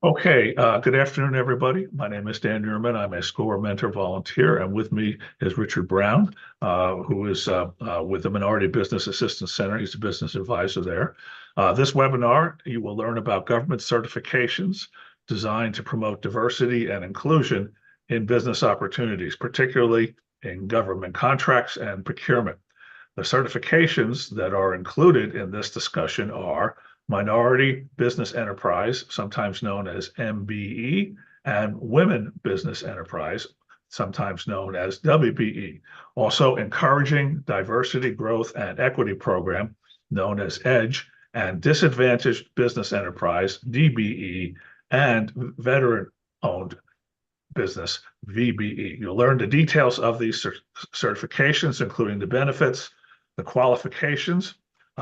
Okay, good afternoon, everybody. My name is Dan Newman. I'm a SCORE mentor volunteer, and with me is Richard Brown, who is with the Minority Business Assistance Center. He's a business advisor there. This webinar, you will learn about government certifications designed to promote diversity and inclusion in business opportunities, particularly in government contracts and procurement. The certifications that are included in this discussion are Minority Business Enterprise, sometimes known as MBE, and Women Business Enterprise, sometimes known as WBE. Also, Encouraging Diversity, Growth, and Equity Program, known as EDGE, and Disadvantaged Business Enterprise, DBE, and Veteran Owned Business, VBE. You'll learn the details of these certifications, including the benefits, the qualifications.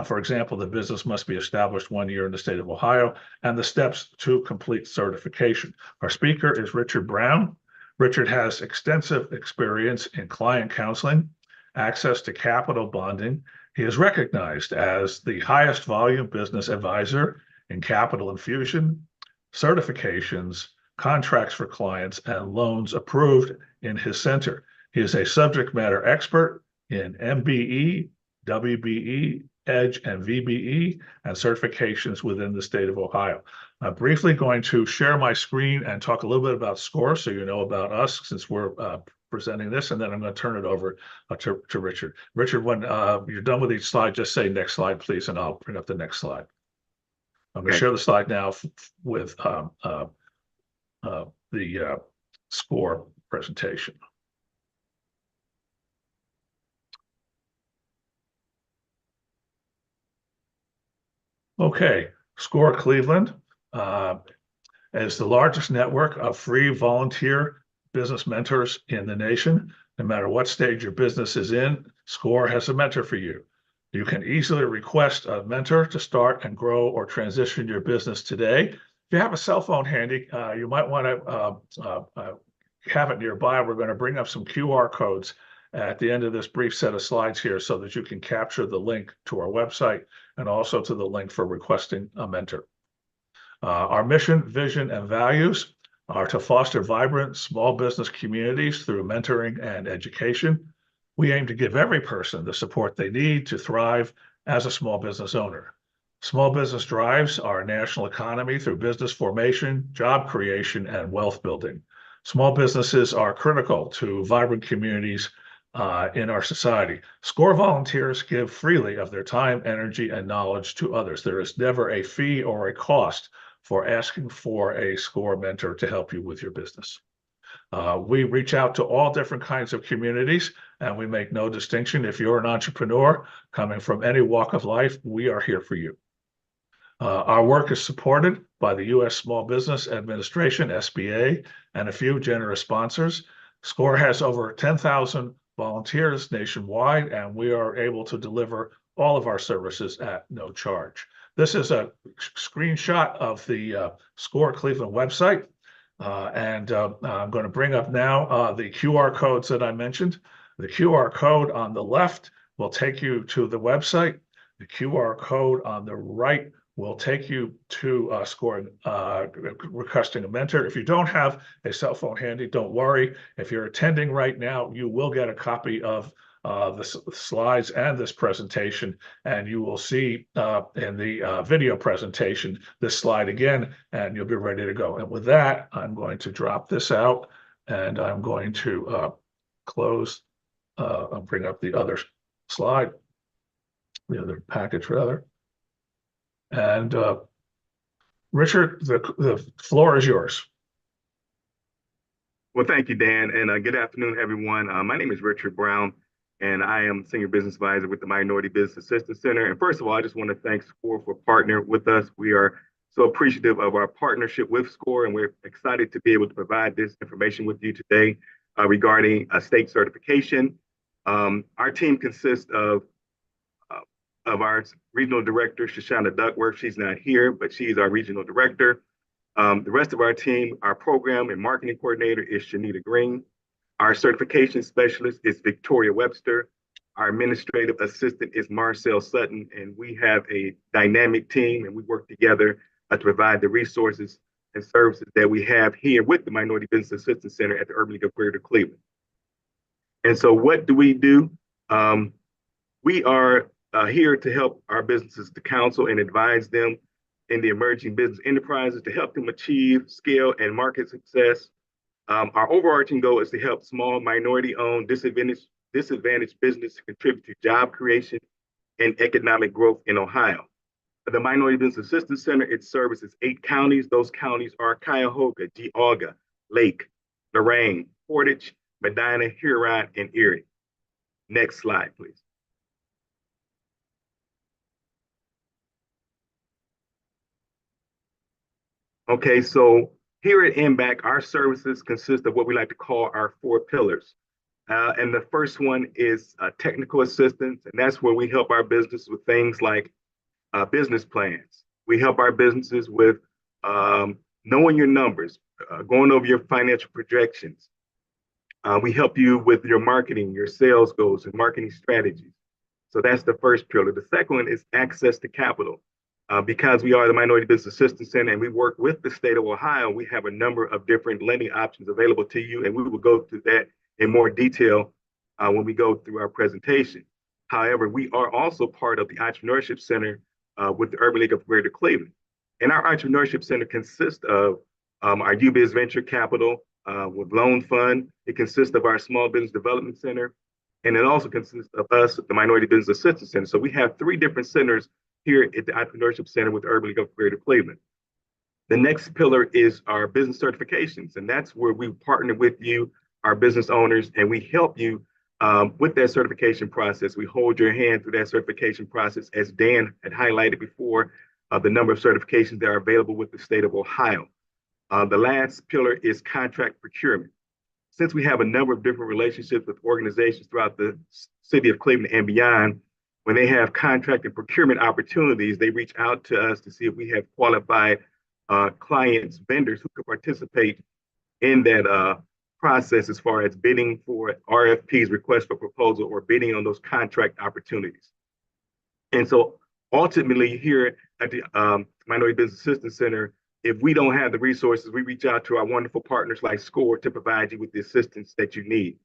For example, the business must be established 1 year in the state of Ohio, and the steps to complete certification. Our speaker is Richard Brown. Richard has extensive experience in client counseling, access to capital bonding. He is recognized as the highest volume business advisor in capital infusion, certifications, contracts for clients, and loans approved in his center. He is a subject matter expert in MBE, WBE, EDGE, and VBE, and certifications within the state of Ohio. I'm briefly going to share my screen and talk a little bit about SCORE so you know about us since we're presenting this, and then I'm going to turn it over to Richard. Richard, when you're done with each slide, just say next slide, please, and I'll bring up the next slide. I'm going to share the slide now with the SCORE presentation. Okay, SCORE Cleveland is the largest network of free volunteer business mentors in the nation. No matter what stage your business is in, SCORE has a mentor for you. You can easily request a mentor to start and grow or transition your business today. If you have a cell phone handy, you might want to have it nearby. We're going to bring up some QR codes at the end of this brief set of slides here so that you can capture the link to our website and also to the link for requesting a mentor. Our mission, vision, and values are to foster vibrant small business communities through mentoring and education. We aim to give every person the support they need to thrive as a small business owner. Small business drives our national economy through business formation, job creation, and wealth building. Small businesses are critical to vibrant communities in our society. SCORE volunteers give freely of their time, energy, and knowledge to others. There is never a fee or a cost for asking for a SCORE mentor to help you with your business. We reach out to all different kinds of communities, and we make no distinction. If you're an entrepreneur coming from any walk of life, we are here for you. Our work is supported by the U.S. Small Business Administration, SBA, and a few generous sponsors. SCORE has over 10,000 volunteers nationwide, and we are able to deliver all of our services at no charge. This is a screenshot of the SCORE Cleveland website, and I'm going to bring up now the QR codes that I mentioned. The QR code on the left will take you to the website. The QR code on the right will take you to SCORE requesting a mentor. If you don't have a cell phone handy, don't worry. If you're attending right now, you will get a copy of the slides and this presentation, and you will see in the video presentation this slide again, and you'll be ready to go. And with that, I'm going to drop this out, and I'm going to close. I'll bring up the other slide, the other package rather. And Richard, the floor is yours. Well, thank you, Dan, and good afternoon, everyone. My name is Richard Brown, and I am Senior Business Advisor with the Minority Business Assistance Center. And first of all, I just want to thank SCORE for partnering with us. We are so appreciative of our partnership with SCORE, and we're excited to be able to provide this information with you today regarding a state certification. Our team consists of our regional director, Shoshana Duckworth. She's not here, but she's our regional director. The rest of our team, our program and marketing coordinator is Shanita Green. Our certification specialist is Victoria Webster. Our administrative assistant is Marcel Sutton, and we have a dynamic team, and we work together to provide the resources and services that we have here with the Minority Business Assistance Center at the Urban League of Greater Cleveland. And so what do we do? We are here to help our businesses to counsel and advise them in the emerging business enterprises to help them achieve scale and market success. Our overarching goal is to help small minority-owned disadvantaged business contribute to job creation and economic growth in Ohio. The Minority Business Assistance Center, it services 8 counties. Those counties are Cuyahoga, Geauga, Lake, Lorain, Portage, Medina, Huron, and Erie. Next slide, please. Okay, so here at MBAC, our services consist of what we like to call our 4 pillars. And the first one is technical assistance, and that's where we help our business with things like business plans. We help our businesses with knowing your numbers, going over your financial projections. We help you with your marketing, your sales goals, and marketing strategies. So that's the first pillar. The second one is access to capital. Because we are the Minority Business Assistance Center and we work with the state of Ohio, we have a number of different lending options available to you, and we will go through that in more detail when we go through our presentation. However, we are also part of the Entrepreneurship Center with the Urban League of Greater Cleveland. And our Entrepreneurship Center consists of our UBiz Venture Capital with Loan Fund. It consists of our Small Business Development Center, and it also consists of us, the Minority Business Assistance Center. So we have 3 different centers here at the Entrepreneurship Center with the Urban League of Greater Cleveland. The next pillar is our business certifications, and that's where we partner with you, our business owners, and we help you with that certification process. We hold your hand through that certification process, as Dan had highlighted before, the number of certifications that are available with the state of Ohio. The last pillar is contract procurement. Since we have a number of different relationships with organizations throughout the city of Cleveland and beyond, when they have contract and procurement opportunities, they reach out to us to see if we have qualified clients, vendors who could participate in that process as far as bidding for RFPs, requests for proposal, or bidding on those contract opportunities. And so ultimately here at the Minority Business Assistance Center, if we don't have the resources, we reach out to our wonderful partners like SCORE to provide you with the assistance that you need.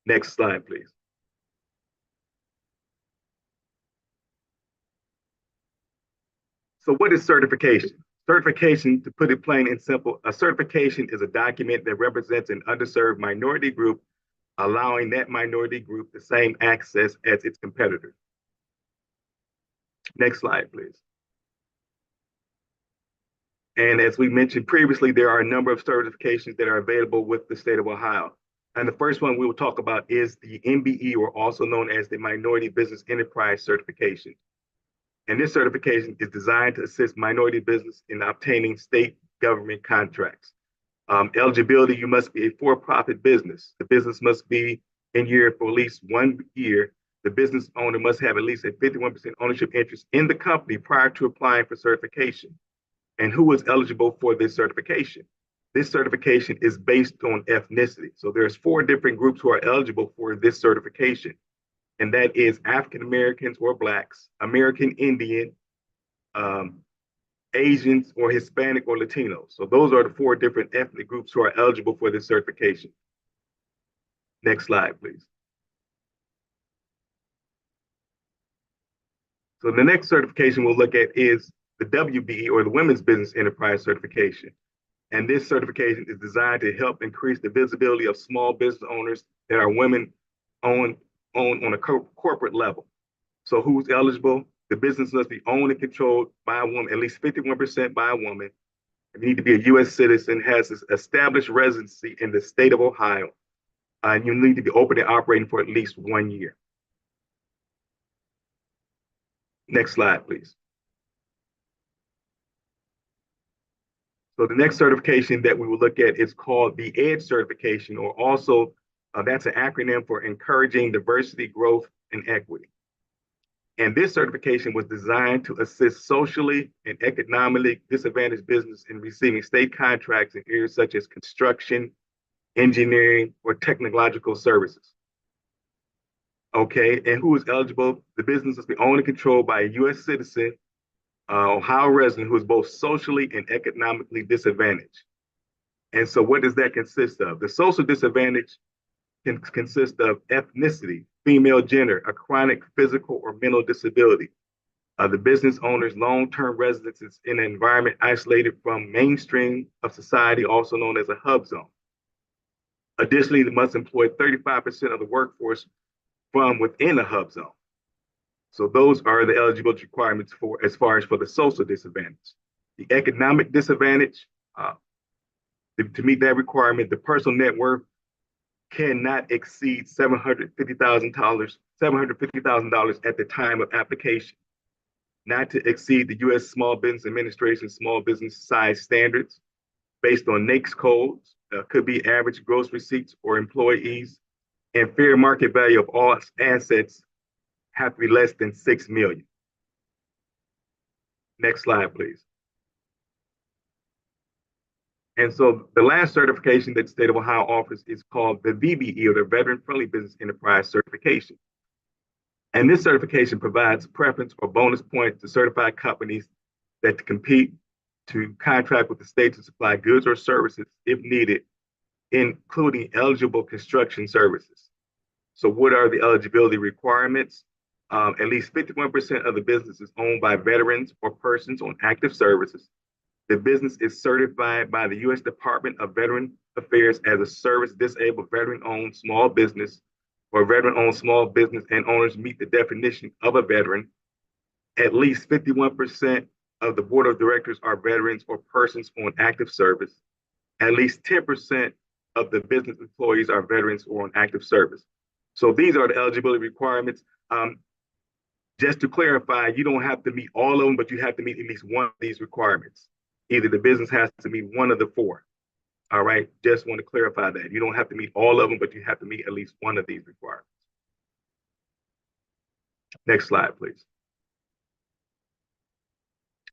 Next slide, please. So what is certification? Certification, to put it plain and simple, a certification is a document that represents an underserved minority group, allowing that minority group the same access as its competitors. Next slide, please. And as we mentioned previously, there are a number of certifications that are available with the state of Ohio. And the first one we will talk about is the MBE, or also known as the Minority Business Enterprise Certification. And this certification is designed to assist minority business in obtaining state government contracts. Eligibility, you must be a for-profit business. The business must be in year for at least 1 year. The business owner must have at least a 51% ownership interest in the company prior to applying for certification. And who is eligible for this certification? This certification is based on ethnicity. So there's 4 different groups who are eligible for this certification. And that is African Americans or Blacks, American Indian, Asians, or Hispanic or Latinos. So those are the 4 different ethnic groups who are eligible for this certification. Next slide, please. So the next certification we'll look at is the WBE, or the Women's Business Enterprise Certification. And this certification is designed to help increase the visibility of small business owners that are women owned on a corporate level. So who's eligible? The business must be owned and controlled by a woman, at least 51% by a woman. You need to be a U.S. citizen, has established residency in the state of Ohio, and you need to be open and operating for at least 1 year. Next slide, please. So the next certification that we will look at is called the EDGE certification, or also that's an acronym for Encouraging Diversity, Growth, and Equity. And this certification was designed to assist socially and economically disadvantaged business in receiving state contracts in areas such as construction, engineering, or technological services. Okay, and who is eligible? The business must be owned and controlled by a U.S. citizen Ohio resident who is both socially and economically disadvantaged. And so, what does that consist of? The social disadvantage can consist of ethnicity, female gender, a chronic physical or mental disability. The business owner's long-term residence is in an environment isolated from mainstream of society, also known as a hub zone. Additionally, they must employ 35% of the workforce from within a hub zone. So those are the eligibility requirements for as far as for the social disadvantage. The economic disadvantage, to meet that requirement, the personal net worth cannot exceed $750,000 at the time of application, not to exceed the U.S. Small Business Administration small business size standards based on NAICS codes, could be average gross receipts or employees, and fair market value of all assets have to be less than 6 million. Next slide, please. And so the last certification that the state of Ohio offers is called the VBE, or the Veteran Friendly Business Enterprise Certification. And this certification provides preference or bonus points to certified companies that compete to contract with the state to supply goods or services if needed, including eligible construction services. So what are the eligibility requirements? At least 51% of the business is owned by veterans or persons on active services. The business is certified by the U.S. Department of Veteran Affairs as a service disabled veteran-owned small business, or veteran-owned small business, and owners meet the definition of a veteran. At least 51% of the board of directors are veterans or persons on active service. At least 10% of the business employees are veterans or on active service. So these are the eligibility requirements. Just to clarify, you don't have to meet all of them, but you have to meet at least one of these requirements. Either the business has to meet one of the four. All right, just want to clarify that. You don't have to meet all of them, but you have to meet at least one of these requirements. Next slide, please.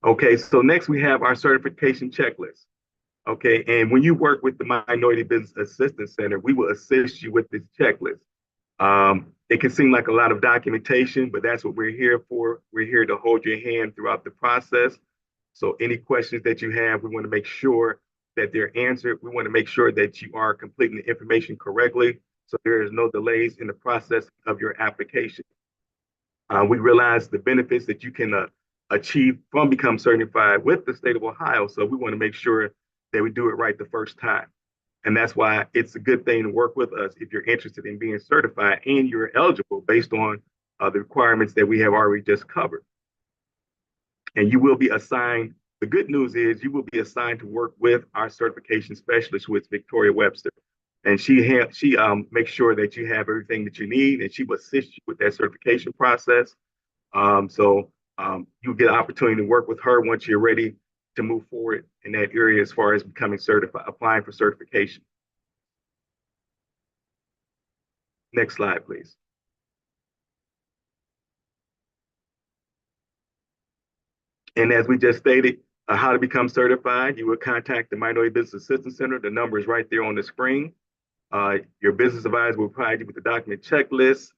Okay, so next we have our certification checklist. Okay, and when you work with the Minority Business Assistance Center, we will assist you with this checklist. It can seem like a lot of documentation, but that's what we're here for. We're here to hold your hand throughout the process. So any questions that you have, we want to make sure that they're answered. We want to make sure that you are completing the information correctly, so there is no delays in the process of your application. We realize the benefits that you can achieve from becoming certified with the state of Ohio. So we want to make sure that we do it right the first time. And that's why it's a good thing to work with us if you're interested in being certified and you're eligible based on the requirements that we have already just covered. And you will be assigned, the good news is you will be assigned to work with our certification specialist, who is Victoria Webster. And she makes sure that you have everything that you need, and she will assist you with that certification process. You get an opportunity to work with her once you're ready to move forward in that area as far as becoming certified, applying for certification. Next slide, please. And as we just stated, how to become certified, you will contact the Minority Business Assistance Center. The number is right there on the screen. Your business advisor will provide you with the document checklist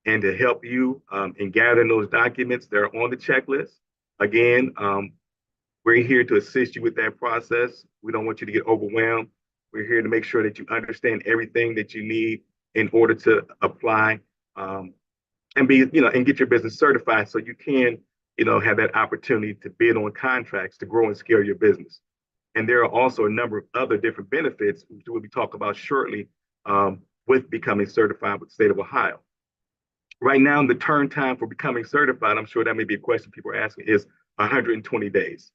and to help you in gathering those documents that are on the checklist. Again, we're here to assist you with that process. We don't want you to get overwhelmed. We're here to make sure that you understand everything that you need in order to apply and get your business certified, so you can have that opportunity to bid on contracts to grow and scale your business. And there are also a number of other different benefits, which we'll be talking about shortly, with becoming certified with the state of Ohio. Right now, the turn time for becoming certified, I'm sure that may be a question people are asking, is 120 days.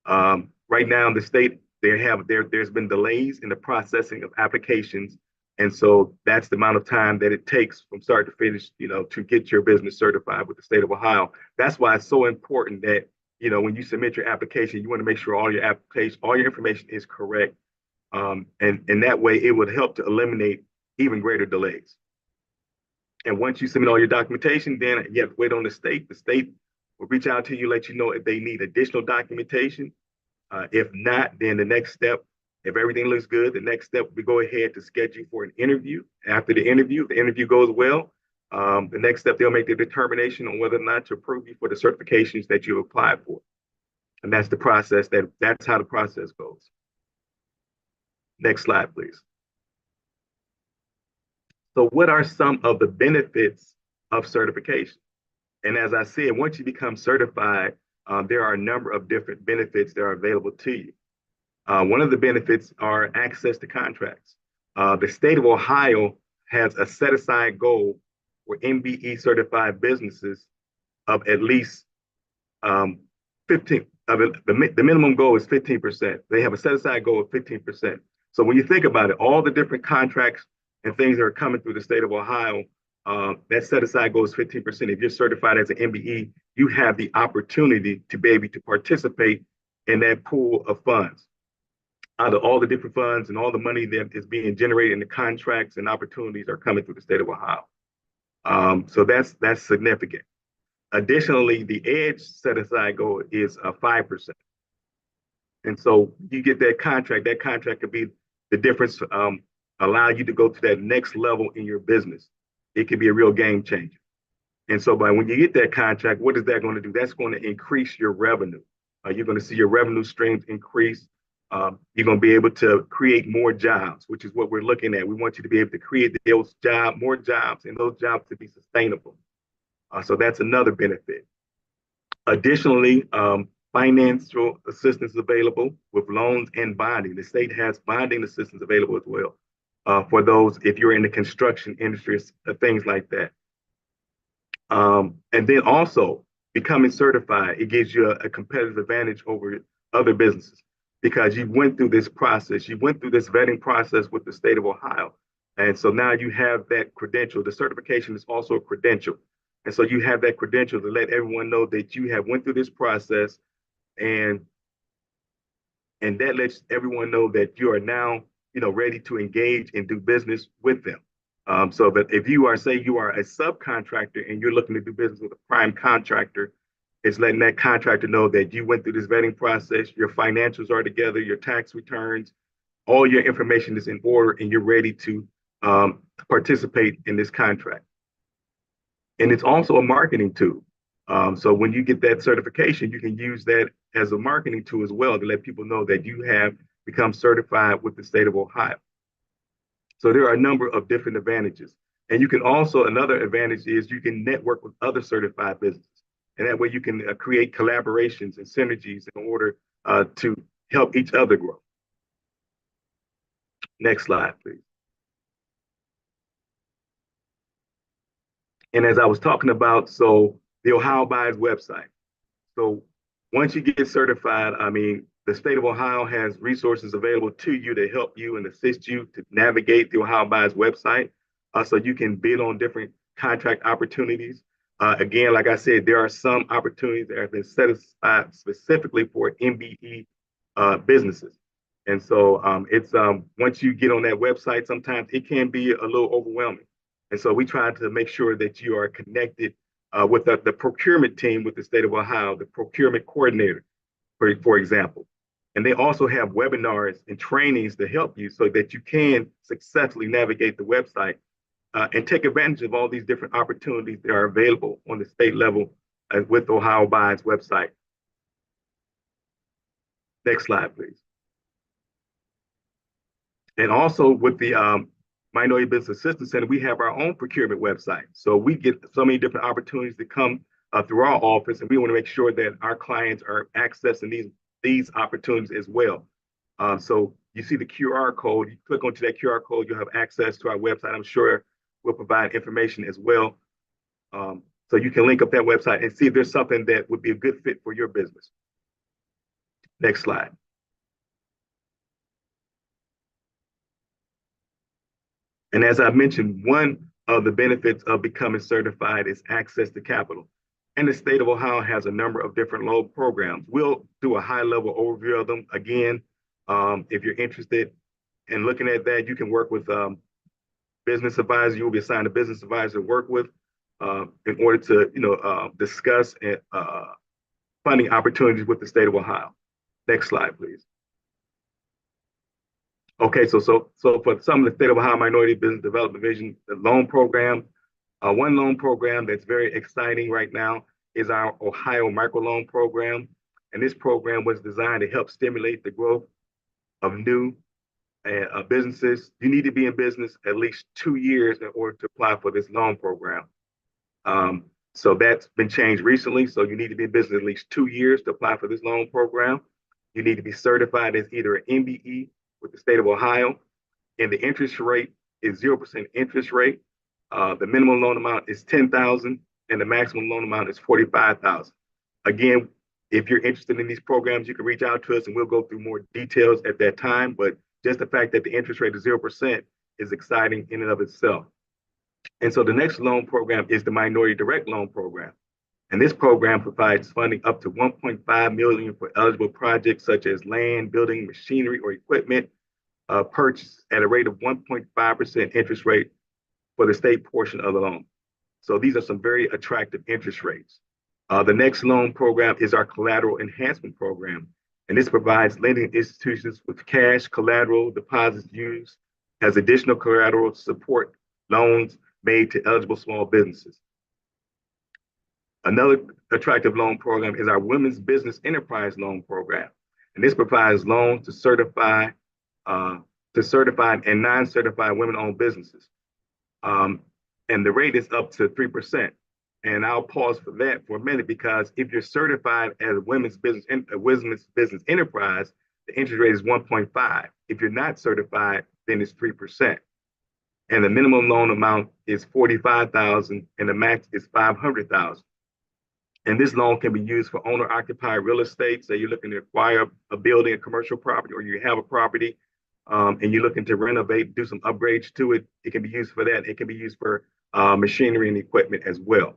Right now in the state, there's been delays in the processing of applications. And so that's the amount of time that it takes from start to finish, to get your business certified with the state of Ohio. That's why it's so important that, when you submit your application, you want to make sure all your information is correct. And that way it would help to eliminate even greater delays. And once you submit all your documentation, then you have to wait on the state. The state will reach out to you, let you know if they need additional documentation. If not, then the next step, if everything looks good, the next step, we go ahead to schedule for an interview. After the interview goes well, the next step, they'll make the determination on whether or not to approve you for the certifications that you applied for. And that's the process that's how the process goes. Next slide, please. So what are some of the benefits of certification? And as I said, once you become certified, there are a number of different benefits that are available to you. One of the benefits are access to contracts. The state of Ohio has a set aside goal for MBE certified businesses of at least 15. The minimum goal is 15%. They have a set aside goal of 15%. So when you think about it, all the different contracts and things that are coming through the state of Ohio, that set aside goal is 15%. If you're certified as an MBE, you have the opportunity to be able to participate in that pool of funds. Out of all the different funds and all the money that is being generated in the contracts and opportunities are coming through the state of Ohio. So that's significant. Additionally, the EDGE set aside goal is 5%. And so you get that contract could be the difference, allow you to go to that next level in your business. It could be a real game changer. And so when you get that contract, what is that going to do? That's going to increase your revenue. You're going to see your revenue streams increase. You're going to be able to create more jobs, which is what we're looking at. We want you to be able to create those more jobs, and those jobs to be sustainable. So that's another benefit. Additionally, financial assistance available with loans and bonding. The state has bonding assistance available as well for those if you're in the construction industry, things like that. And then also becoming certified, it gives you a competitive advantage over other businesses because you went through this process, you went through this vetting process with the state of Ohio. And so now you have that credential. The certification is also a credential. And so you have that credential to let everyone know that you have went through this process and that lets everyone know that you are now, ready to engage and do business with them. So that if you are, say you are a subcontractor and you're looking to do business with a prime contractor, it's letting that contractor know that you went through this vetting process, your financials are together, your tax returns, all your information is in order, and you're ready to participate in this contract. And it's also a marketing tool. So when you get that certification, you can use that as a marketing tool as well to let people know that you have become certified with the state of Ohio. So there are a number of different advantages. And you can also, another advantage is you can network with other certified businesses. And that way you can create collaborations and synergies in order to help each other grow. Next slide, please. And as I was talking about, so the Ohio Buys website. So once you get certified, the state of Ohio has resources available to you to help you and assist you to navigate the Ohio Buys website so you can bid on different contract opportunities. Again, like I said, there are some opportunities that have been set aside specifically for MBE businesses. And so it's once you get on that website, sometimes it can be a little overwhelming. And so we try to make sure that you are connected with the procurement team with the state of Ohio, the procurement coordinator, for example. And they also have webinars and trainings to help you so that you can successfully navigate the website and take advantage of all these different opportunities that are available on the state level with Ohio Buys website. Next slide, please. And also with the Minority Business Assistance Center, we have our own procurement website. So we get so many different opportunities to come through our office, and we want to make sure that our clients are accessing these opportunities as well. So you see the QR code, you click onto that QR code, you'll have access to our website. I'm sure we'll provide information as well. So you can link up that website and see if there's something that would be a good fit for your business. Next slide. And as I mentioned, one of the benefits of becoming certified is access to capital. And the state of Ohio has a number of different loan programs. We'll do a high level overview of them. Again, if you're interested in looking at that, you can work with business advisor. You will be assigned a business advisor to work with in order to discuss funding opportunities with the state of Ohio. Next slide, please. Okay, so for some of the state of Ohio Minority Business Development Division, the loan program, one loan program that's very exciting right now is our Ohio microloan program. And this program was designed to help stimulate the growth of new businesses. You need to be in business at least 2 years in order to apply for this loan program. So that's been changed recently. So you need to be in business at least 2 years to apply for this loan program. You need to be certified as either an MBE with the state of Ohio, and the interest rate is 0% interest rate. The minimum loan amount is $10,000, and the maximum loan amount is $45,000. Again, if you're interested in these programs, you can reach out to us, and we'll go through more details at that time. But just the fact that the interest rate is 0% is exciting in and of itself. And so the next loan program is the Minority Direct Loan Program. And this program provides funding up to $1.5 million for eligible projects such as land, building, machinery, or equipment purchased at a rate of 1.5% interest rate for the state portion of the loan. So these are some very attractive interest rates. The next loan program is our Collateral Enhancement Program. And this provides lending institutions with cash collateral deposits used as additional collateral to support loans made to eligible small businesses. Another attractive loan program is our Women's Business Enterprise Loan Program. And this provides loans to certified and non-certified women-owned businesses. And the rate is up to 3%. And I'll pause for that for a minute, because if you're certified as a women's business enterprise, the interest rate is 1.5. If you're not certified, then it's 3%. And the minimum loan amount is $45,000, and the max is $500,000. And this loan can be used for owner-occupied real estate. Say you're looking to acquire a building, a commercial property, or you have a property, and you're looking to renovate, do some upgrades to it. It can be used for that. It can be used for machinery and equipment as well.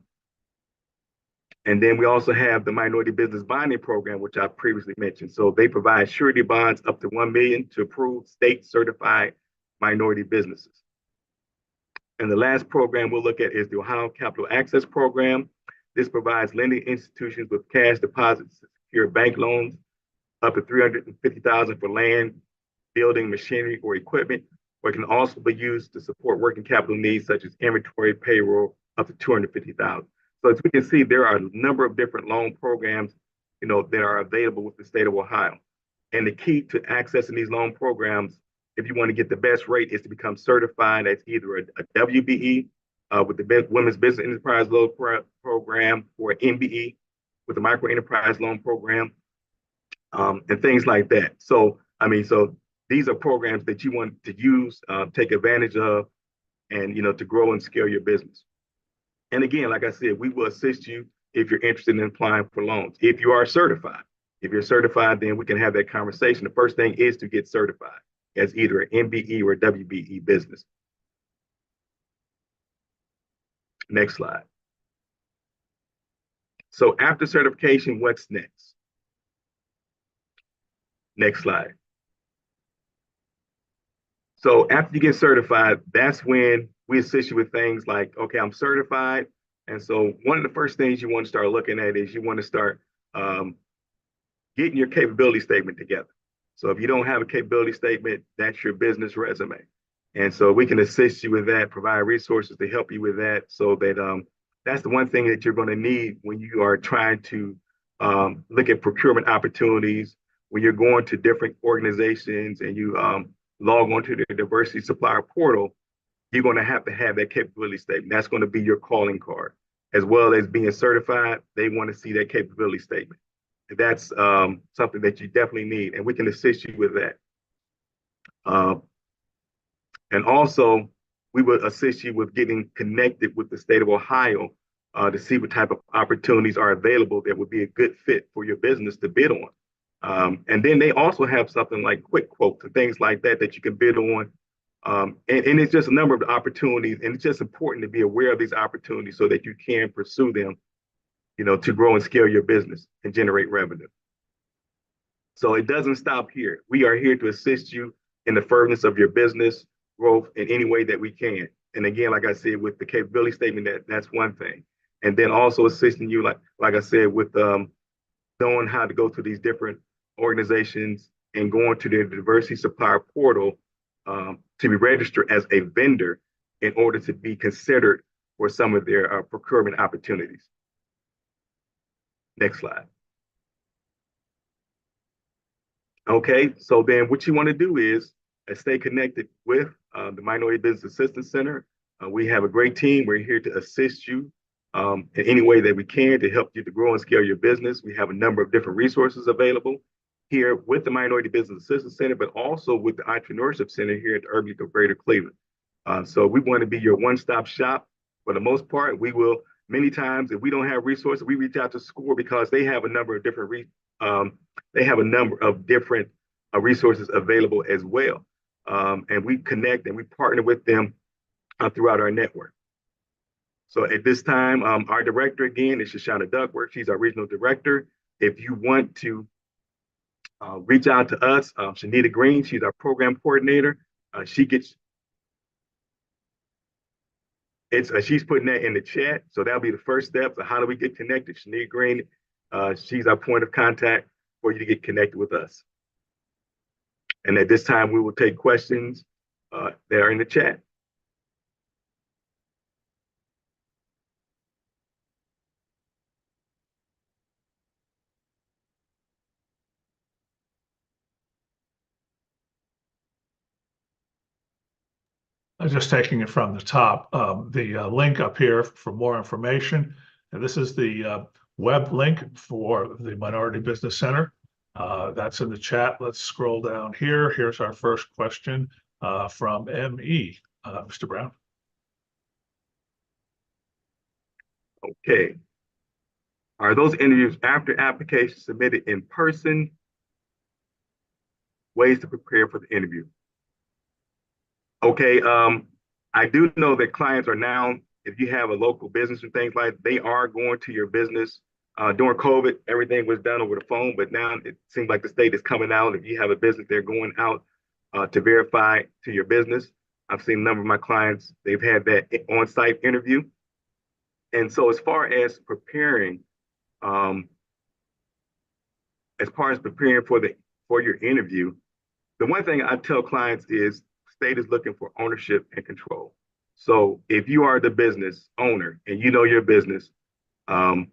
And then we also have the Minority Business Bonding Program, which I previously mentioned. So they provide surety bonds up to $1 million to approved state-certified minority businesses. And the last program we'll look at is the Ohio Capital Access Program. This provides lending institutions with cash deposits to secure bank loans up to $350,000 for land, building, machinery, or equipment, or it can also be used to support working capital needs such as inventory, payroll, up to $250,000. So as we can see, there are a number of different loan programs, that are available with the state of Ohio. And the key to accessing these loan programs, if you want to get the best rate, is to become certified as either a WBE with the Women's Business Enterprise Loan Program, or an MBE with the Micro Enterprise Loan Program, and things like that. So these are programs that you want to use, take advantage of, and to grow and scale your business. And again, like I said, we will assist you if you're interested in applying for loans. If you are certified, if you're certified, then we can have that conversation. The first thing is to get certified as either an MBE or a WBE business. Next slide. So after certification, what's next? Next slide. So after you get certified, that's when we assist you with things like, okay, I'm certified. And so one of the first things you want to start looking at is you want to start getting your capability statement together. So if you don't have a capability statement, that's your business resume. And so we can assist you with that, provide resources to help you with that, so that that's the one thing that you're going to need when you are trying to look at procurement opportunities, when you're going to different organizations and you log onto the diversity supplier portal. You're going to have that capability statement. That's going to be your calling card. As well as being certified, they want to see that capability statement. That's something that you definitely need, and we can assist you with that. And also, we will assist you with getting connected with the state of Ohio to see what type of opportunities are available that would be a good fit for your business to bid on. And then they also have something like quick quotes and things like that that you can bid on. And it's just a number of opportunities, and it's just important to be aware of these opportunities so that you can pursue them, to grow and scale your business and generate revenue. So it doesn't stop here. We are here to assist you in the furtherance of your business growth in any way that we can. And again, like I said, with the capability statement, that's one thing. And then also assisting you, like I said, with knowing how to go to these different organizations and going to the diversity supplier portal to be registered as a vendor in order to be considered for some of their procurement opportunities. Next slide. Okay, so then what you want to do is stay connected with the Minority Business Assistance Center. We have a great team. We're here to assist you in any way that we can to help you to grow and scale your business. We have a number of different resources available here with the Minority Business Assistance Center, but also with the Entrepreneurship Center here at the Urban League of Greater Cleveland. So we want to be your one-stop shop. For the most part, we will many times if we don't have resources, we reach out to SCORE because they have a number of different resources available as well. And we connect and we partner with them throughout our network. So at this time, our director again is Shoshana Duckworth. She's our regional director. If you want to reach out to us, Shanita Green, she's our program coordinator. She gets she's putting that in the chat. So that'll be the first step. So how do we get connected? Shanita Green, she's our point of contact for you to get connected with us. And at this time, we will take questions that are in the chat. I'm just taking it from the top, the link up here for more information. And this is the web link for the Minority Business Center. That's in the chat. Let's scroll down here. Here's our first question from ME. Mr. Brown. Okay. Are those interviews after applications submitted in person? Ways to prepare for the interview. Okay, I do know that clients are now, if you have a local business and things like, they are going to your business. During COVID, everything was done over the phone, but now it seems like the state is coming out. If you have a business, they're going out to verify to your business. I've seen a number of my clients, they've had that on-site interview. And so as far as preparing for your interview, the one thing I tell clients is state is looking for ownership and control. So if you are the business owner and you know your business, that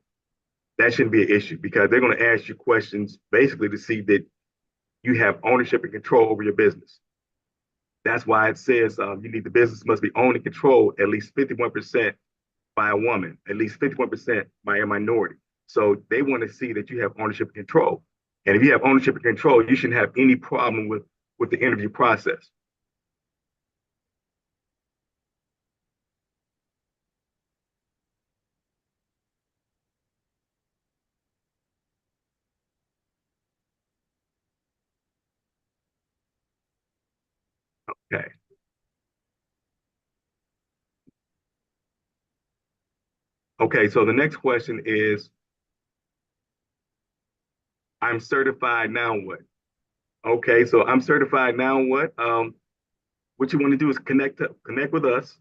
shouldn't be an issue because they're going to ask you questions basically to see that you have ownership and control over your business. That's why it says the business must be owned and controlled at least 51% by a woman, at least 51% by a minority. So they want to see that you have ownership and control. And if you have ownership and control, you shouldn't have any problem with the interview process. Okay. Okay, so the next question is, I'm certified, now what? Okay, so I'm certified, now what? What you want to do is connect with us.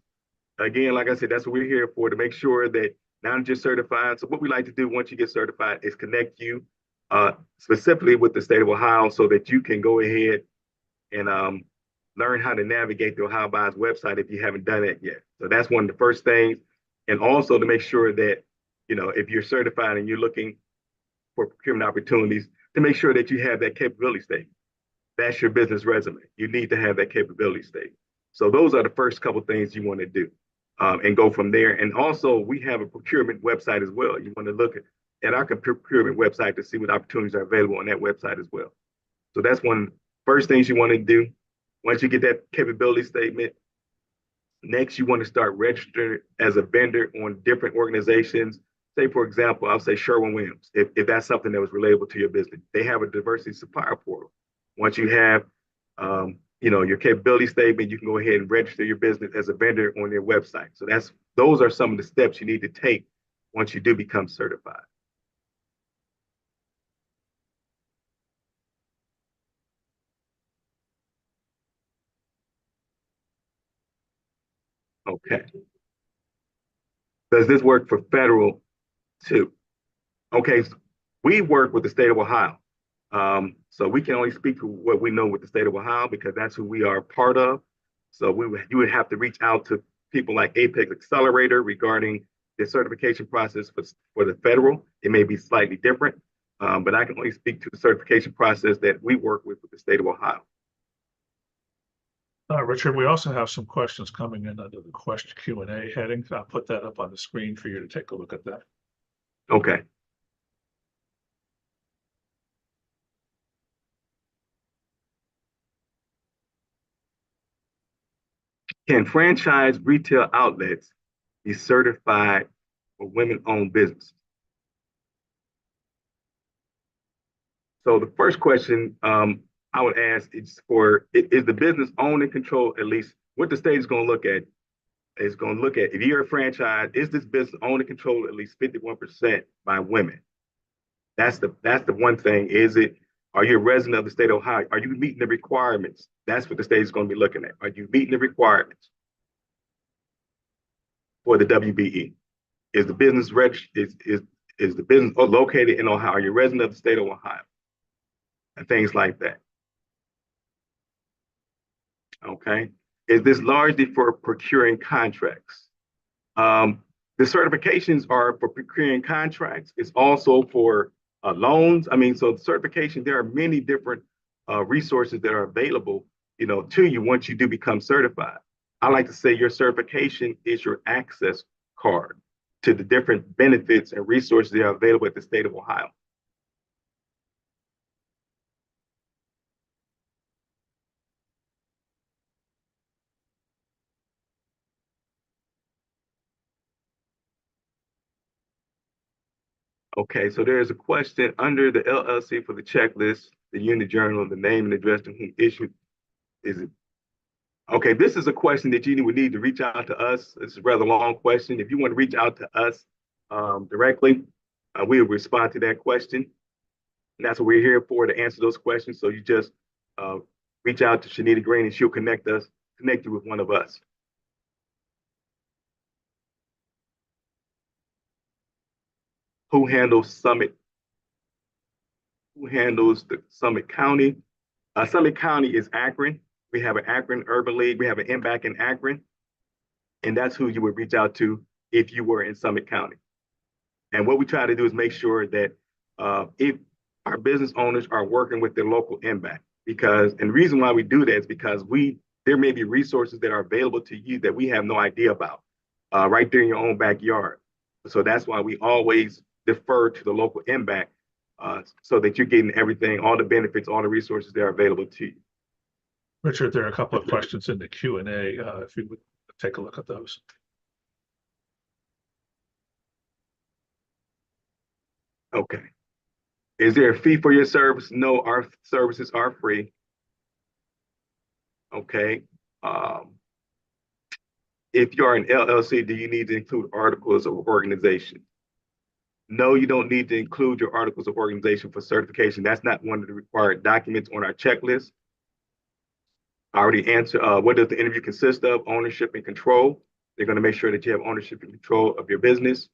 Again, like I said, that's what we're here for, to make sure that now that you're certified. So what we like to do once you get certified is connect you specifically with the state of Ohio so that you can go ahead and learn how to navigate the Ohio Buys website if you haven't done it yet. So that's one of the first things. And also to make sure that, if you're certified and you're looking for procurement opportunities, to make sure that you have that capability statement. That's your business resume. You need to have that capability statement. So those are the first couple things you want to do and go from there. And also we have a procurement website as well. You want to look at our procurement website to see what opportunities are available on that website as well. So that's one of the first things you want to do. Once you get that capability statement, next you want to start registering as a vendor on different organizations. Say, for example, I'll say Sherwin-Williams, if that's something that was relatable to your business. They have a diversity supplier portal. Once you have your capability statement, you can go ahead and register your business as a vendor on their website. So those are some of the steps you need to take once you do become certified. Okay. Does this work for federal too? Okay, so we work with the state of Ohio. So we can only speak to what we know with the state of Ohio because that's who we are part of. So you would have to reach out to people like Apex Accelerator regarding the certification process for the federal. It may be slightly different. but I can only speak to the certification process that we work with the state of Ohio. Richard, we also have some questions coming in under the question Q&A heading. I'll put that up on the screen for you to take a look at that. Okay. Can franchise retail outlets be certified for women-owned businesses? So the first question I would ask is the business owned and controlled, at least what the state is going to look at is going to look at, if you're a franchise, is this business owned and controlled at least 51% by women? That's the one thing. Are you a resident of the state of Ohio? Are you meeting the requirements? That's what the state is going to be looking at. Are you meeting the requirements for the WBE? Is the business is the business located in Ohio? Are you a resident of the state of Ohio? And things like that. Okay. Is this largely for procuring contracts? The certifications are for procuring contracts. It's also for loans. I mean, so the certification, there are many different resources that are available, to you once you do become certified. I like to say your certification is your access card to the different benefits and resources that are available at the state of Ohio. Okay, so there's a question under the LLC for the checklist, the unit journal, the name and address to whom issued. Is it okay? This is a question that you would need to reach out to us. It's a rather long question. If you want to reach out to us directly, we will respond to that question. And that's what we're here for, to answer those questions. So you just reach out to Shanita Green and she'll connect you with one of us. Who handles Summit? Who handles the Summit County? Summit County is Akron. We have an Akron Urban League. We have an MBAC in Akron. And that's who you would reach out to if you were in Summit County. And what we try to do is make sure that if our business owners are working with their local MBAC, and the reason why we do that is because there may be resources that are available to you that we have no idea about right there in your own backyard. So that's why we always defer to the local MBAC so that you're getting everything, all the benefits, all the resources that are available to you. Richard, there are a couple of questions in the Q&A, if you would take a look at those. Okay. Is there a fee for your service? No, our services are free. Okay. If you're an LLC, do you need to include articles of organization? No, you don't need to include your articles of organization for certification. That's not one of the required documents on our checklist. I already answered, what does the interview consist of? Ownership and control. They're going to make sure that you have ownership and control of your business.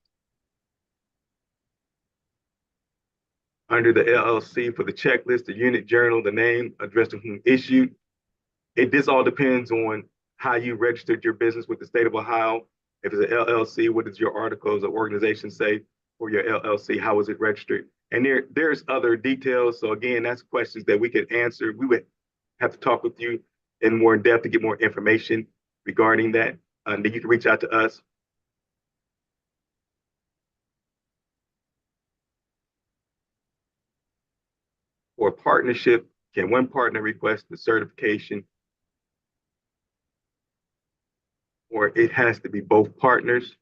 Under the LLC for the checklist, the unit journal, the name, address to whom issued. This all depends on how you registered your business with the state of Ohio. If it's an LLC, what does your articles of organization say for your LLC? How is it registered? And there's other details. So again, that's questions that we could answer. We would have to talk with you in more depth to get more information regarding that. And then you can reach out to us. For a partnership, can one partner request the certification, or it has to be both partners?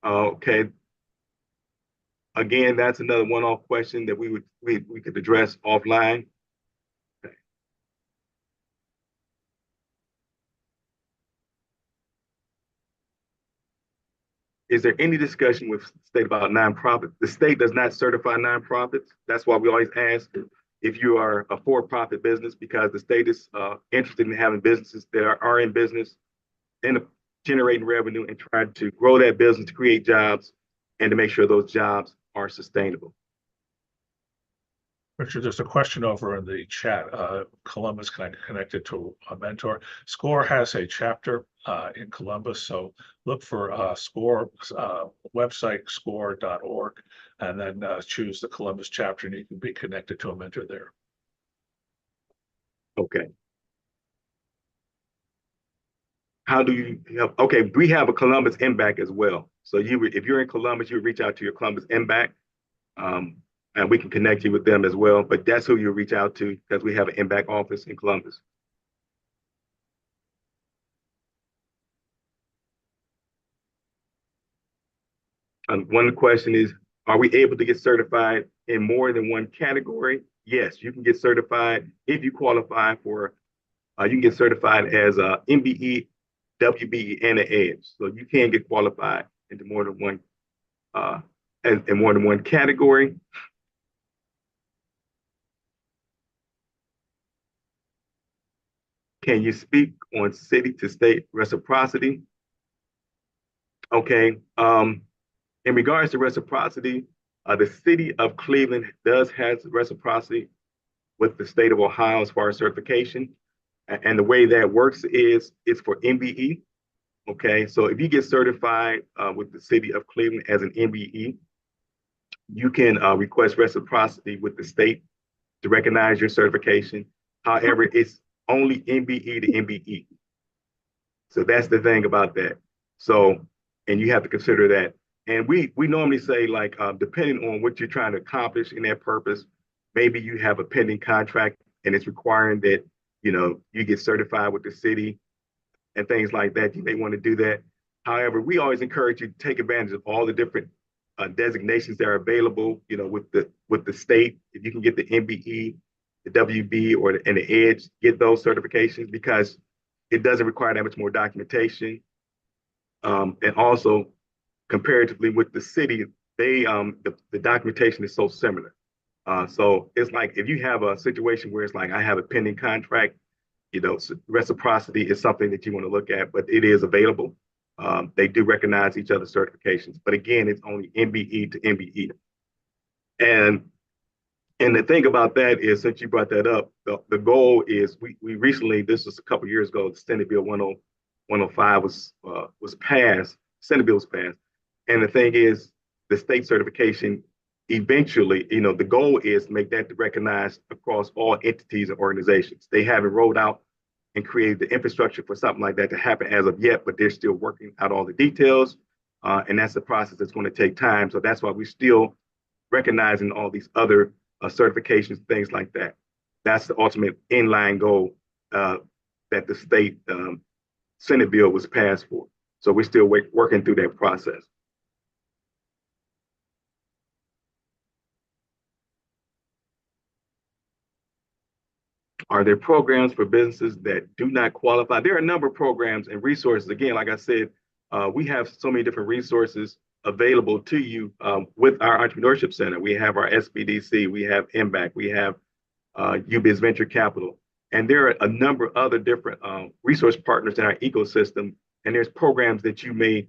Okay. Again, that's another one-off question that we could address offline. Okay. Is there any discussion with the state about nonprofits? The state does not certify nonprofits. That's why we always ask if you are a for-profit business, because the state is interested in having businesses that are in business and generating revenue and trying to grow that business, to create jobs, and to make sure those jobs are sustainable. Richard, there's a question over in the chat. Columbus connected to a mentor. SCORE has a chapter in Columbus, so look for SCORE website, score.org, and then choose the Columbus chapter, and you can be connected to a mentor there. Okay. How do you help? Okay, we have a Columbus MBAC as well. So if you're in Columbus, you reach out to your Columbus MBAC, um, and we can connect you with them as well. But that's who you reach out to because we have an MBAC office in Columbus. One question is, are we able to get certified in more than one category? Yes, you can get certified if you qualify for. You can get certified as a MBE, WBE, and an EDGE. So you can get qualified into more than one in more than one category. Can you speak on city to state reciprocity? Okay. In regards to reciprocity, the city of Cleveland does has reciprocity with the state of Ohio as far as certification. And the way that works is it's for MBE. Okay. So if you get certified with the city of Cleveland as an MBE, you can request reciprocity with the state to recognize your certification. However, it's only MBE to MBE. So that's the thing about that. So, and you have to consider that. And we normally say like, depending on what you're trying to accomplish in that purpose, maybe you have a pending contract and it's requiring that, you get certified with the city and things like that. You may want to do that. However, we always encourage you to take advantage of all the different designations that are available, with the state. If you can get the MBE, the WB, and the EDGE, get those certifications because it doesn't require that much more documentation. And also, comparatively with the city, the documentation is so similar. So it's like if you have a situation where it's like I have a pending contract, reciprocity is something that you want to look at, but it is available. They do recognize each other's certifications, but again, it's only MBE to MBE. And the thing about that is, since you brought that up, the goal is we recently, this was a couple of years ago, Senate Bill 105 was passed, Senate Bill was passed, and the thing is, the state certification eventually, the goal is to make that recognized across all entities and organizations. They haven't rolled out and created the infrastructure for something like that to happen as of yet, but they're still working out all the details. And that's a process that's going to take time. So that's why we're still recognizing all these other certifications, things like that. That's the ultimate inline goal that the state Senate bill was passed for. So we're still working through that process. Are there programs for businesses that do not qualify? There are a number of programs and resources. Again, like I said, we have so many different resources available to you with our Entrepreneurship Center. We have our SBDC, we have MBAC, we have UBIZ Venture Capital. And there are a number of other different resource partners in our ecosystem. And there's programs that you may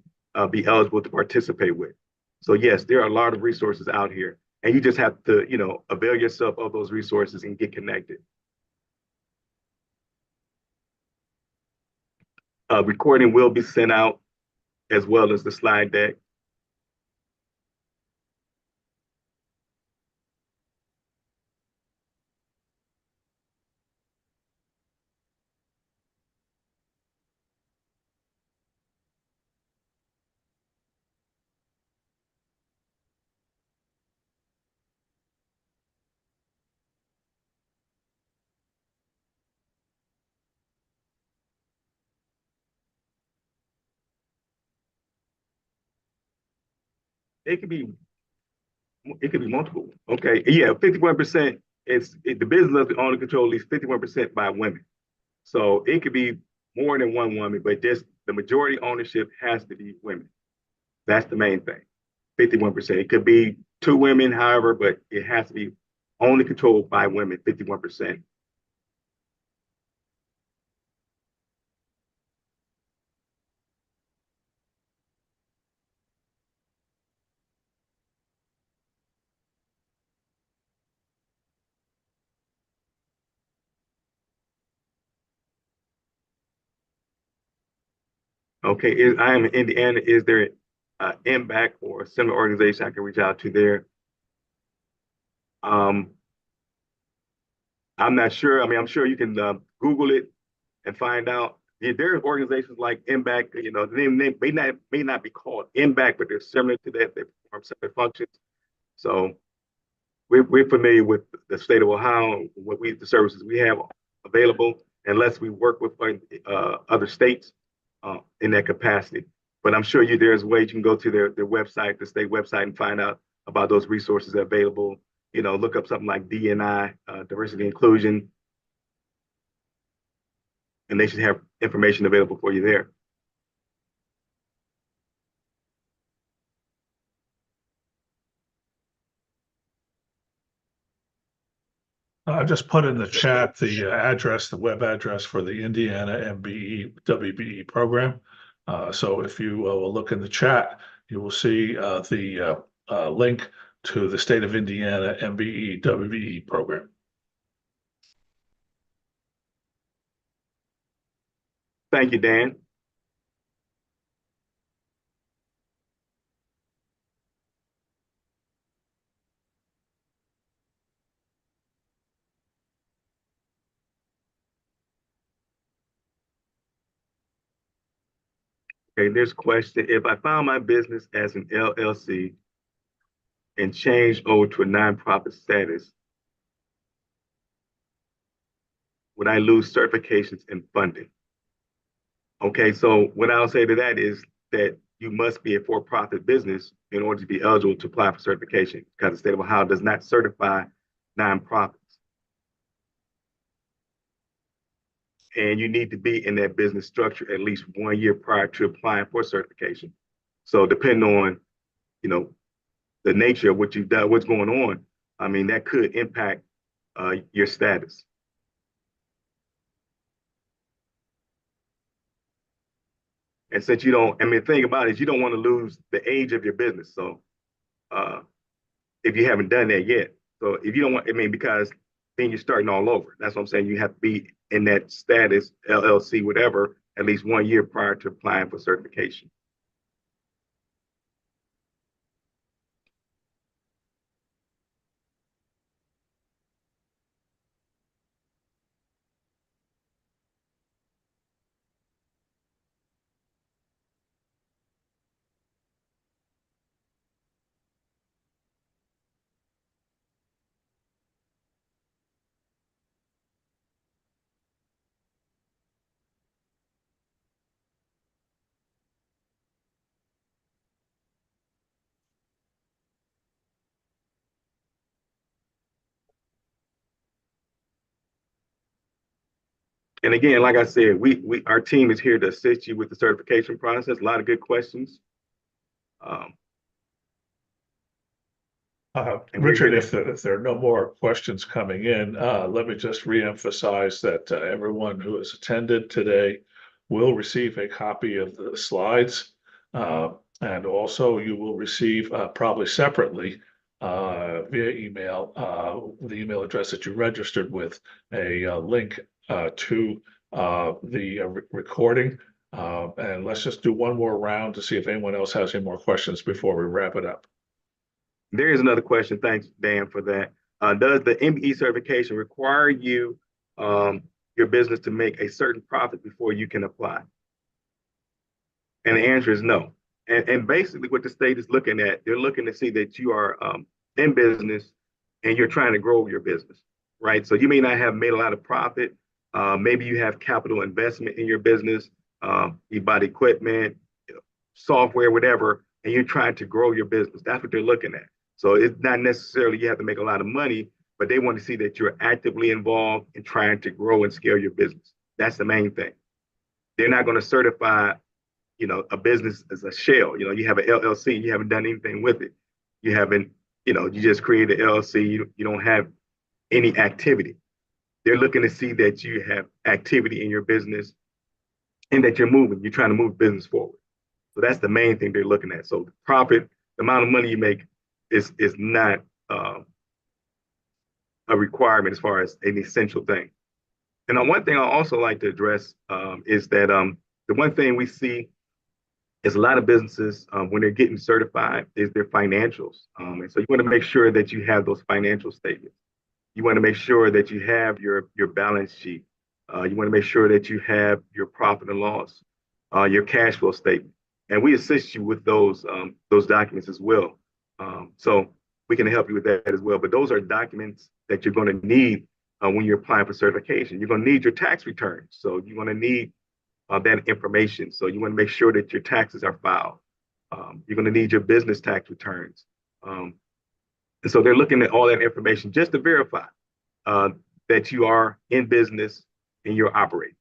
be eligible to participate with. So yes, there are a lot of resources out here. And you just have to, avail yourself of those resources and get connected. Recording will be sent out as well as the slide deck. It could be multiple. Okay, yeah, 51% the business of the owner control at least 51% by women. So it could be more than one woman, but just the majority ownership has to be women. That's the main thing. 51%. It could be two women, however, but it has to be only controlled by women, 51%. Okay, I am in Indiana. Is there MBAC or a similar organization I can reach out to there? Um, I'm not sure. I mean, I'm sure you can Google it and find out. Yeah, there are organizations like MBAC. They may not be called MBAC, but they're similar to that. They perform similar functions. So we're familiar with the state of Ohio, the services we have available, unless we work with other states in that capacity. But I'm sure there's ways you can go to their website, the state website, and find out about those resources available. Look up something like DNI, diversity and inclusion, and they should have information available for you there. I just put in the chat the address, the web address for the Indiana MBE WBE program. So if you will look in the chat, you will see the link to the state of Indiana MBE WBE program. Thank you, Dan. Okay, there's a question. If I found my business as an LLC and changed over to a nonprofit status, would I lose certifications and funding? Okay, so what I'll say to that is that you must be a for-profit business in order to be eligible to apply for certification because the state of Ohio does not certify nonprofits. And you need to be in that business structure at least 1 year prior to applying for certification. So depending on, you know, the nature of what you've done, what's going on, I mean, that could impact your status. And since you don't, I mean, the thing about it is you don't want to lose the age of your business. So uh, if you haven't done that yet. So if you don't want, I mean, because then you're starting all over. That's what I'm saying. You have to be in that status, LLC, whatever, at least 1 year prior to applying for certification. And again, like I said, we our team is here to assist you with the certification process. A lot of good questions, um, and we're here Richard, to. if there are no more questions coming in, let me just reemphasize that everyone who has attended today will receive a copy of the slides. And also you will receive probably separately via email, the email address that you registered with, a link to the recording. And let's just do one more round to see if anyone else has any more questions before we wrap it up. There is another question. Thanks, Dan, for that. Does the ME certification require your business to make a certain profit before you can apply? And the answer is no. And basically, what the state is looking at, they're looking to see that you are in business and you're trying to grow your business, right? So you may not have made a lot of profit. Maybe you have capital investment in your business. You bought equipment, software, whatever, and you're trying to grow your business. That's what they're looking at. So it's not necessarily you have to make a lot of money, but they want to see that you're actively involved in trying to grow and scale your business. That's the main thing. They're not going to certify, a business as a shell. You have an LLC, you haven't done anything with it. You haven't, you just created an LLC, you don't have any activity. They're looking to see that you have activity in your business and that you're trying to move business forward. So that's the main thing they're looking at. So the profit, the amount of money you make is not a requirement as far as an essential thing. And one thing I also like to address is that the one thing we see is a lot of businesses when they're getting certified is their financials. And so you want to make sure that you have those financial statements. You want to make sure that you have your balance sheet. You want to make sure that you have your profit and loss, your cash flow statement, and we assist you with those documents as well. So we can help you with that as well. But those are documents that you're going to need when you're applying for certification. You're going to need your tax returns. So you're going to need that information. So you want to make sure that your taxes are filed. You're going to need your business tax returns. And so they're looking at all that information just to verify uh, that you are in business and you're operating.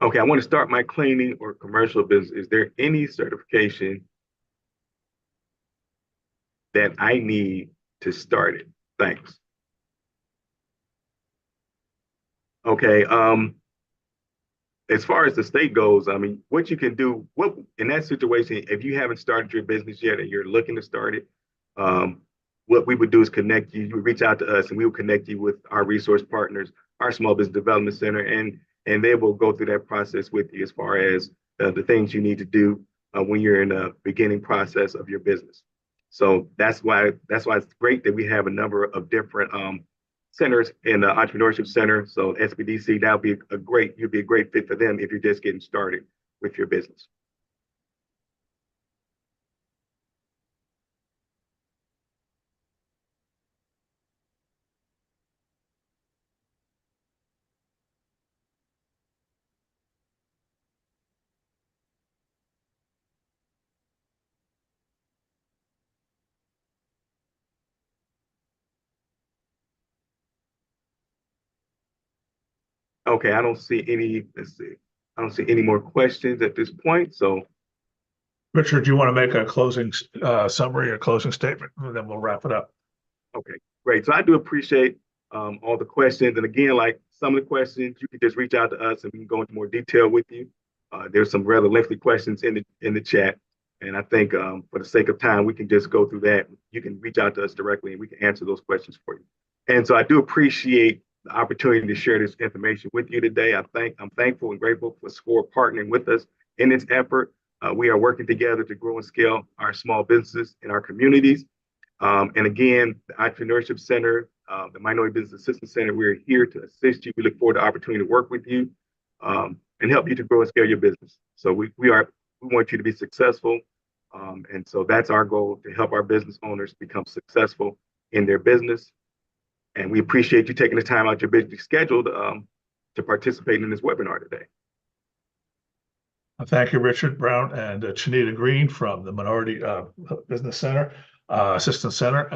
Okay, I want to start my cleaning or commercial business. Is there any certification that I need to start it? Thanks. Okay, as far as the state goes, I mean, what you can do, what in that situation, if you haven't started your business yet and you're looking to start it, um, what we would do is connect you. You would reach out to us, and we will connect you with our resource partners, our Small Business Development Center, and they will go through that process with you as far as the things you need to do when you're in the beginning process of your business. So that's why it's great that we have a number of different centers in the entrepreneurship center. So SBDC, that would be you'd be a great fit for them if you're just getting started with your business. Okay, I don't see any, let's see, I don't see any more questions at this point. So, Richard, do you want to make a closing summary or closing statement? And then we'll wrap it up. okay, great. So I do appreciate all the questions. And again, like some of the questions, you can just reach out to us and we can go into more detail with you. There's some rather lengthy questions in the chat. And I think for the sake of time, we can just go through that. You can reach out to us directly and we can answer those questions for you. And so I do appreciate the opportunity to share this information with you today. I'm thankful and grateful for SCORE partnering with us in this effort. We are working together to grow and scale our small businesses in our communities. And again, the Entrepreneurship Center, the Minority Business Assistance Center, we're here to assist you. We look forward to the opportunity to work with you and help you to grow and scale your business. So we want you to be successful. And so that's our goal, to help our business owners become successful in their business. And we appreciate you taking the time out your busy schedule to participate in this webinar today. Thank you, Richard Brown and Chanita Green from the Minority Business Center, Assistance Center.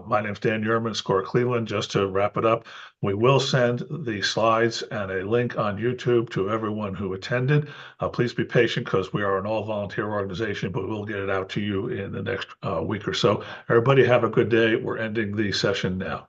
My name is Dan Yerman, SCORE Cleveland. Just to wrap it up, we will send the slides and a link on YouTube to everyone who attended. Please be patient because we are an all-volunteer organization, but we'll get it out to you in the next week or so. Everybody have a good day. We're ending the session now.